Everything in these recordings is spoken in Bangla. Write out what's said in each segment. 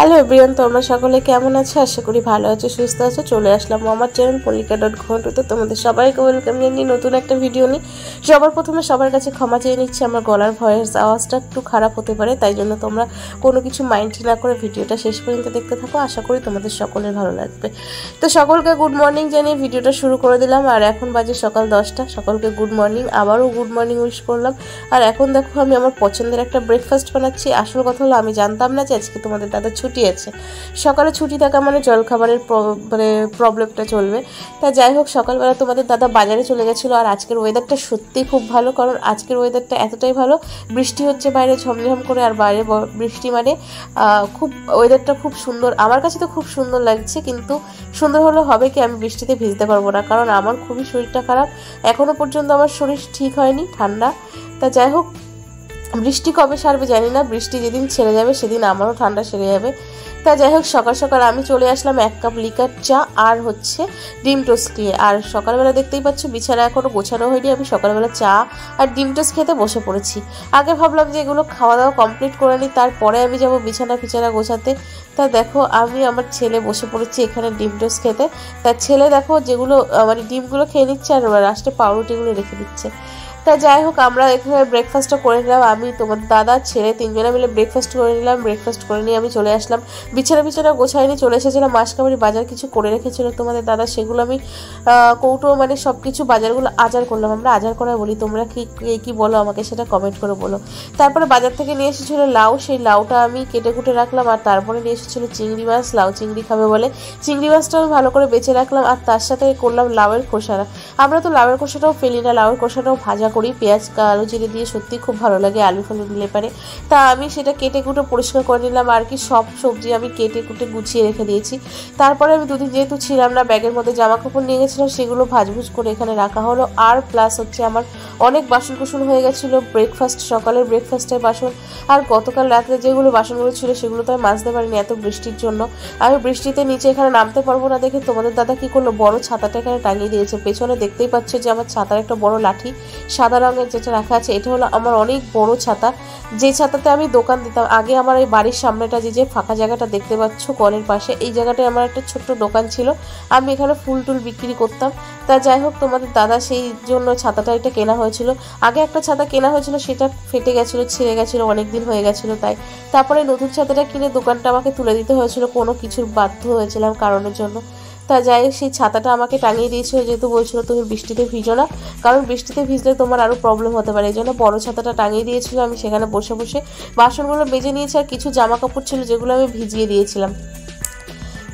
হ্যালো এভরিওয়ান, তোমরা সকলে কেমন আছো? আশা করি ভালো আছো, সুস্থ আছো। চলে আসলাম আমার চ্যানেল polika.ঘন্টুতে তোমাদের সবাইকে ওয়েলকাম জানিয়ে নতুন একটা ভিডিও নিয়ে। সবার প্রথমে সবার কাছে ক্ষমা চেয়ে নিচ্ছি, আমার গলার ভয়েস আওয়াজটা একটু খারাপ হতে পারে, তাই জন্য তোমরা কোনো কিছু মাইন্ড না করে ভিডিওটা শেষ পর্যন্ত দেখতে থাকো। আশা করি তোমাদের সকলের ভালো লাগবে। তো সকলকে গুড মর্নিং জানিয়ে ভিডিওটা শুরু করে দিলাম। আর এখন বাজে সকাল 10টা। সকলকে গুড মর্নিং, আবারও গুড মর্নিং উইশ করলাম। আর এখন দেখো আমি আমার পছন্দের একটা ব্রেকফাস্ট বানাচ্ছি। আসল কথা হলো আমি জানতাম না যে আজকে তোমাদের দাদা ছুটি আছে। সকালে ছুটি থাকা মানে জলখাবারের প্রবলেমটা চলবে। তা যাই হোক, সকালবেলা তোমাদের দাদা বাজারে চলে গেছিলো। আর আজকের ওয়েদারটা সত্যিই খুব ভালো, কারণ আজকের ওয়েদারটা এতটাই ভালো, বৃষ্টি হচ্ছে বাইরে ঝমঝম করে, আর বাইরে বৃষ্টি মানে খুব ওয়েদারটা খুব সুন্দর। আমার কাছে তো খুব সুন্দর লাগছে, কিন্তু সুন্দর হলে হবে কি, আমি বৃষ্টিতে ভিজতে পারবো না, কারণ আমার খুবই শরীরটা খারাপ। এখনও পর্যন্ত আমার শরীর ঠিক হয়নি, ঠান্ডা। তা যাই হোক, বৃষ্টি কবে সারবে জানি না, বৃষ্টি যেদিন ছেড়ে যাবে সেদিন আমারও ঠান্ডা সেরে যাবে। তা যাই হোক, সকাল সকাল আমি চলে আসলাম 1 কাপ লিকার চা আর হচ্ছে ডিম টোস্ট নিয়ে। আর সকালবেলা দেখতেই পাচ্ছ বিছানা এখনও গোছানো হয়নি, আমি সকালবেলা চা আর ডিম টোস্ট খেতে বসে পড়েছি। আগে ভাবলাম যে এগুলো খাওয়া দাওয়া কমপ্লিট করে নিই, তারপরে আমি যাব বিছানা গোছাতে। তা দেখো আমি আমার ছেলে বসে পড়েছি এখানে ডিম টোস্ট খেতে। তার ছেলে দেখো যেগুলো মানে ডিমগুলো খেয়ে নিচ্ছে আর লাস্টে পাউরুটিগুলো রেখে দিচ্ছে। তা যাই হোক, আমরা এখানে ব্রেকফাস্টটা করে নিলাম। আমি তোমার দাদা ছেলে তিনজনে মিলে ব্রেকফাস্ট করে নিলাম। ব্রেকফাস্ট করে নিয়ে আমি চলে আসলাম বিছানা গোছাইনি, চলে এসেছিলাম মাসকাবাড়ি বাজার কিছু করে রেখেছিল তোমাদের দাদা, সেগুলো আমি কৌটো মানে সব কিছু বাজারগুলো আজার করলাম। আমরা আজার করা বলি, তোমরা কি বলো আমাকে সেটা কমেন্ট করে বলো। তারপরে বাজার থেকে নিয়ে এসেছিলো লাউ, সেই লাউটা আমি কেটে কুটে রাখলাম। আর তারপরে নিয়ে এসেছিলো চিংড়ি মাছ, লাউ চিংড়ি খাবে বলে চিংড়ি মাছটা আমি ভালো করে বেছে রাখলাম। আর তার সাথে করলাম লাউয়ের খোসাটা। আমরা তো লাউয়ের খোসাটাও ফেলি না, লাউয়ের খোসাটাও ভাজা করি পেঁয়াজ আলু জিরে দিয়ে, সত্যি খুব ভালো লাগে, আলু ফালু দিলে পারে। তা আমি সেটা কেটে কুটে পরিষ্কার করে নিলাম। আর কি সব সবজি আমি কেটে কুটে গুছিয়ে রেখে দিয়েছি। তারপরে আমি দুদিন যেহেতু ছিলাম না, ব্যাগের মধ্যে জামা কাপড় নিয়ে গেছিলাম, সেগুলো ভাজভুজ করে এখানে রাখা হলো। আর প্লাস হচ্ছে আমার অনেক বাসন কুসন হয়ে গেছিলো, সকালের ব্রেকফাস্টের বাসন। আর গতকাল রাত্রে যেগুলো বাসনগুলো ছিল সেগুলো তো আমি মাজতে পারিনি এত বৃষ্টির জন্য। আমি বৃষ্টিতে নিচে এখানে নামতে পারবো না দেখে তোমাদের দাদা কি করলো, বড় ছাতাটা এখানে টাঙিয়ে দিয়েছে। পেছনে দেখতেই পাচ্ছ যে আমার ছাতার একটা বড় লাঠি সাদা রঙের যেটা রাখা আছে, এটা হলো আমার অনেক বড় ছাতা, যে ছাতাতে আমি দোকান দিতাম আগে। আমার এই বাড়ির সামনেটা যে ফাঁকা জায়গাটা দেখতে পাচ্ছ কলের পাশে, এই জায়গাটায় আমার একটা ছোট্ট দোকান ছিল, আমি এখানে ফুল টুল বিক্রি করতাম। তা যাই হোক, তোমাদের দাদা সেই জন্য ছাতাটা এটা কেনা হয়েছিল। আগে একটা ছাতা কেনা হয়েছিল, সেটা ফেটে গেছিলো, ছিঁড়ে গেছিলো, অনেকদিন হয়ে গেছিলো, তাই তারপরে নতুন ছাতাটা কিনে দোকানটা আমাকে তুলে দিতে হয়েছিল, কোনো কিছুর বাধ্য হয়েছিলাম কারণের জন্য। তা যাই হোক, সেই ছাতাটা আমাকে টাঙিয়ে দিয়েছিল, যেহেতু বলছিল তুমি বৃষ্টিতে ভিজো না, কারণ বৃষ্টিতে ভিজলে তোমার আরও প্রবলেম হতে পারে, এই জন্য বড়ো ছাতাটা টাঙিয়ে দিয়েছিল। আমি সেখানে বসে বসে বাসনগুলো মেজে নিয়েছি। আর কিছু জামা কাপড় ছিল যেগুলো আমি ভিজিয়ে দিয়েছিলাম,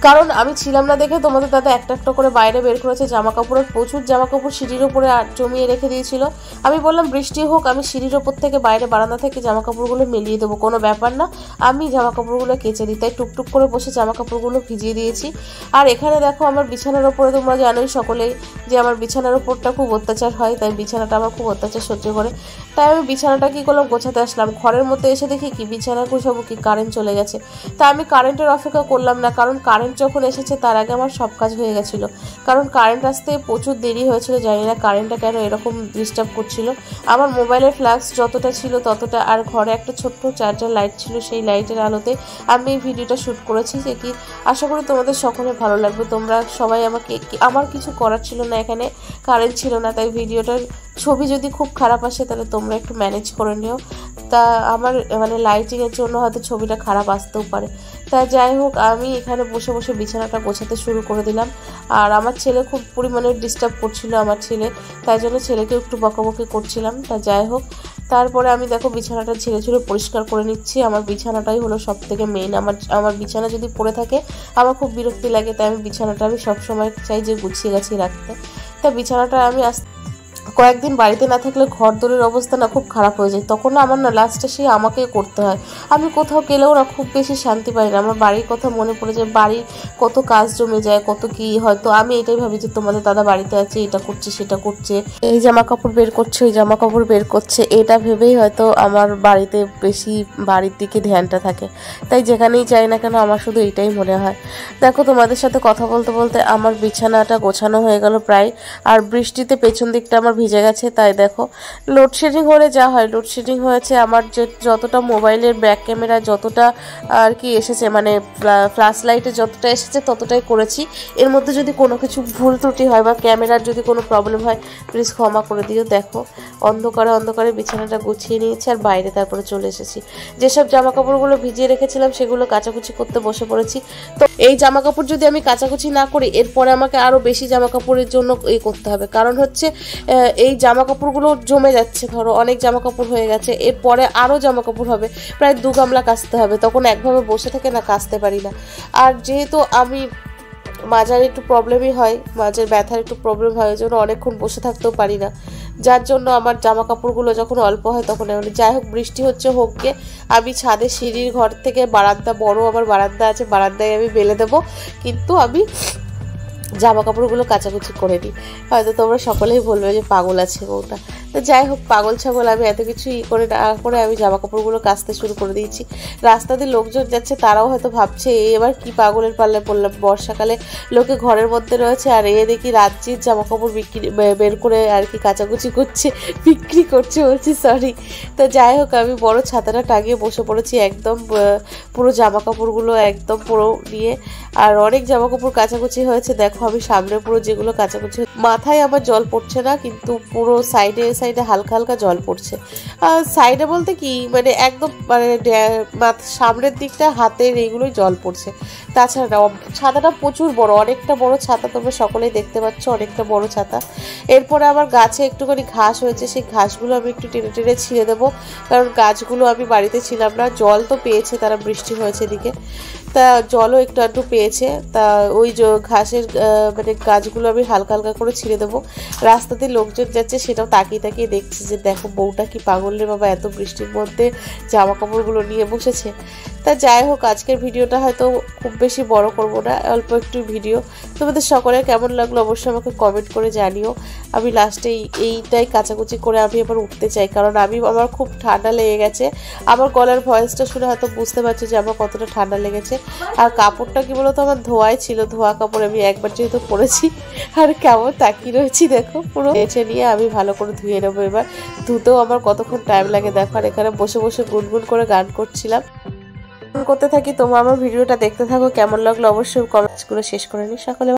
কারণ আমি ছিলাম না দেখে তোমাদের দাদা একটা একটা করে বাইরে বের করেছে জামা কাপড়ের, প্রচুর জামা কাপড় সিঁড়ির ওপরে জমিয়ে রেখে দিয়েছিল। আমি বললাম বৃষ্টি হোক, আমি সিঁড়ির ওপর থেকে বাইরে বারান্দা থেকে জামা কাপড়গুলো মিলিয়ে দেবো, কোনো ব্যাপার না, আমি জামা কাপড়গুলো কেচে দিই। তাই টুকটুক করে বসে জামা কাপড়গুলো ভিজিয়ে দিয়েছি। আর এখানে দেখো আমার বিছানার ওপরে, তোমরা জানোই সকলেই যে আমার বিছানার ওপরটা খুব অত্যাচার হয়, তাই বিছানাটা আমার খুব অত্যাচার সহ্য করে। তাই আমি বিছানাটা কি করলাম, গোছাতে আসলাম। ঘরের মধ্যে এসে দেখি কি বিছানা গোছাবো কি, কারেন্ট চলে গেছে। তা আমি কারেন্টের অপেক্ষা করলাম না, কারণ কারেন্ট যখন এসেছে তার আগে আমার সব কাজ হয়ে গেছিলো, কারণ কারেন্ট আসতে প্রচুর দেরি হয়েছিল। জানি না কারেন্টটা কেন এরকম ডিস্টার্ব করছিল। আমার মোবাইলের ফ্ল্যাক্স যতটা ছিল ততটা, আর ঘরে একটা ছোট্ট চার্জার লাইট ছিল, সেই লাইটের আলোতে আমি এই ভিডিওটা শ্যুট করেছি, যে কি আশা করি তোমাদের সকলে ভালো লাগবে। তোমরা সবাই আমাকে, আমার কিছু করার ছিল না, এখানে কারেন্ট ছিল না, তাই ভিডিওটার ছবি যদি খুব খারাপ আসে তাহলে তোমরা একটু ম্যানেজ করে নিও। তা আমার মানে লাইটিংয়ের জন্য হয়তো ছবিটা খারাপ আসতেও পারে। তা যাই হোক, আমি এখানে বসে বসে বিছানাটা গোছাতে শুরু করে দিলাম। আর আমার ছেলে খুব পরিমাণে ডিস্টার্ব করছিল, আমার ছেলে, তাই জন্য ছেলেকে একটু বকাবকি করছিলাম। তা যাই হোক, তারপরে আমি দেখো বিছানাটা ঝেড়ে পরিষ্কার করে নিচ্ছি। আমার বিছানাটাই হলো সব থেকে মেইন। আমার বিছানা যদি পড়ে থাকে আমার খুব বিরক্তি লাগে, তাই আমি বিছানাটা আমি সবসময় চাই যে গুছিয়ে গাছিয়ে রাখতে। তা বিছানাটা আমি কয়েকদিন বাড়িতে না থাকলে ঘর দোরের অবস্থা না খুব খারাপ হয়ে যায়, তখন আমার না লাস্টে সেই আমাকেই করতে হয়। আমি কোথাও গেলেও না খুব বেশি শান্তি পাই না, আমার বাড়ির কথা মনে পড়ে যায়, বাড়ির কত কাজ জমে যায়, কত কি, হয়তো আমি এটাই ভাবি যে তোমাদের দাদা বাড়িতে আছে, এটা করছে সেটা করছে, এই জামা কাপড় বের করছে ওই জামা কাপড় বের করছে, এটা ভেবেই হয়তো আমার বাড়িতে বেশি বাড়ির দিকে ধ্যানটা থাকে। তাই যেখানেই যাই না কেন আমার শুধু এইটাই মনে হয়। দেখো তোমাদের সাথে কথা বলতে বলতে আমার বিছানাটা গোছানো হয়ে গেল প্রায়। আর বৃষ্টিতে পেছন দিকটা আমার ভিজে গেছে। তাই দেখো লোডশেডিং হলে যা হয়, লোডশেডিং হয়েছে আমার যতটা মোবাইলের ব্যাক ক্যামেরা যতটা আর কি এসেছে, মানে ফ্ল্যাশ লাইটে যতটা এসেছে ততটাই করেছি। এর মধ্যে যদি কোনো কিছু ভুল ত্রুটি হয় বা ক্যামেরার যদি কোনো প্রবলেম হয় প্লিজ ক্ষমা করে দিও। দেখো অন্ধকারে বিছানাটা গুছিয়ে নিয়েছি আর বাইরে তারপরে চলে এসেছি। যেসব জামা কাপড়গুলো ভিজিয়ে রেখেছিলাম সেগুলো কাচাকুচি করতে বসে পড়েছি। তো এই জামা কাপড় যদি আমি কাচাকুচি না করি এরপরে আমাকে আরও বেশি জামা কাপড়ের জন্য করতে হবে, কারণ হচ্ছে এই জামা কাপড়গুলো জমে যাচ্ছে। ধরো অনেক জামা কাপড় হয়ে গেছে, এরপরে আরও জামা কাপড় হবে, প্রায় 2 গামলা কাচতে হবে। তখন একভাবে বসে থেকে না কাচতে পারি না। আর যেহেতু আমি মাজার একটু প্রবলেমই হয়, মাঝের ব্যথার একটু প্রবলেম হয়, ওই জন্য অনেকক্ষণ বসে থাকতেও পারি না, যার জন্য আমার জামা কাপড়গুলো যখন অল্প হয় তখন এমনি। যাই হোক, বৃষ্টি হচ্ছে হোক গে, আমি ছাদে সিঁড়ির ঘর থেকে বারান্দা, বড় আমার বারান্দা আছে, বারান্দায় আমি বেলে দেবো, কিন্তু আমি জামা কাপড়গুলো কাচাকুচি করে নিই। হয়তো তোমরা সকলেই বলবে যে পাগল আছে বউটা। তো যাই হোক, পাগল ছাগল আমি এত কিছু করে না করে আমি জামা কাপড়গুলো কাচতে শুরু করে দিয়েছি। রাস্তা দিয়ে লোকজন যাচ্ছে, তারাও হয়তো ভাবছে এবার কি পাগলের পাল্লায় পড়লাম, বর্ষাকালে লোকে ঘরের মধ্যে রয়েছে আর দেখি রাজ্যের জামা কাপড় বের করে আর কি কাচাকুচি করছে, বিক্রি করছে, বলছি সরি। তো যাই হোক, আমি বড় ছাতাটা টাঙিয়ে বসে পড়েছি একদম পুরো জামা কাপড়গুলো একদম পুরো নিয়ে। আর অনেক জামা কাপড় কাচাকুচি হয়েছে। দেখো আমি সামনে পুরো যেগুলো কাচাকুচি, মাথায় আমার জল পড়ছে না, কিন্তু পুরো সাইডে হালকা হালকা জল পড়ছে। সাইডে বলতে কি, মানে একদম মানে সামনের দিকটা হাতের এইগুলোই জল পড়ছে। তাছাড়া ছাতাটা প্রচুর বড়, অনেকটা বড় ছাতা, তোমরা সকলেই দেখতে পাচ্ছ, অনেকটা বড় ছাতা। এরপরে আমার গাছে একটুখানি ঘাস হয়েছে, সেই ঘাসগুলো আমি একটু টেনে টেনে ছিঁড়ে দেবো, কারণ গাছগুলো আমি বাড়িতে ছিলাম না, জল তো পেয়েছে তারা, বৃষ্টি হয়েছে এদিকে, তা জলও একটু একটু পেয়েছে। তা ওই ঘাসের মানে গাছগুলো আমি হালকা হালকা করে ছিঁড়ে দেবো। রাস্তাতে লোকজন যাচ্ছে সেটাও তাকিয়ে তাকিয়ে দেখছি যে দেখো বউটা কি পাগল রে বাবা, এত বৃষ্টির মধ্যে জামা কাপড়গুলো নিয়ে বসেছে। তা যাই হোক, আজকের ভিডিওটা হয়তো খুব বেশি বড় করব না, অল্প একটু ভিডিও। তোমাদের সকলের কেমন লাগলো অবশ্যই আমাকে কমেন্ট করে জানিও। আমি লাস্টে এইটাই কাচাকুচি করে আমি এবার উঠতে চাই, কারণ আমার খুব ঠান্ডা লেগে গেছে। আমার গলার ভয়েসটা শুনে হয়তো বুঝতে পারছো যে আমার কতটা ঠান্ডা লেগেছে। আর কাপড়টা কি বলতো, আমার ধোয়াই ছিল, ধোয়া কাপড় আমি একবার যেহেতু পরেছি, আর কেমন তাকিয়ে রয়েছি দেখো, পুরো বেছে নিয়ে আমি ভালো করে ধুয়ে নেবো। এবার ধুতেও আমার কতক্ষণ টাইম লাগে দেখো। আর এখানে বসে বসে গুনগুন করে গান করছিলাম, করতে থাকি। তোমরা আমার ভিডিওটা দেখতে থাকো, কেমন লাগলো অবশ্যই কমেন্টস করে শেষ করে নি। সকলে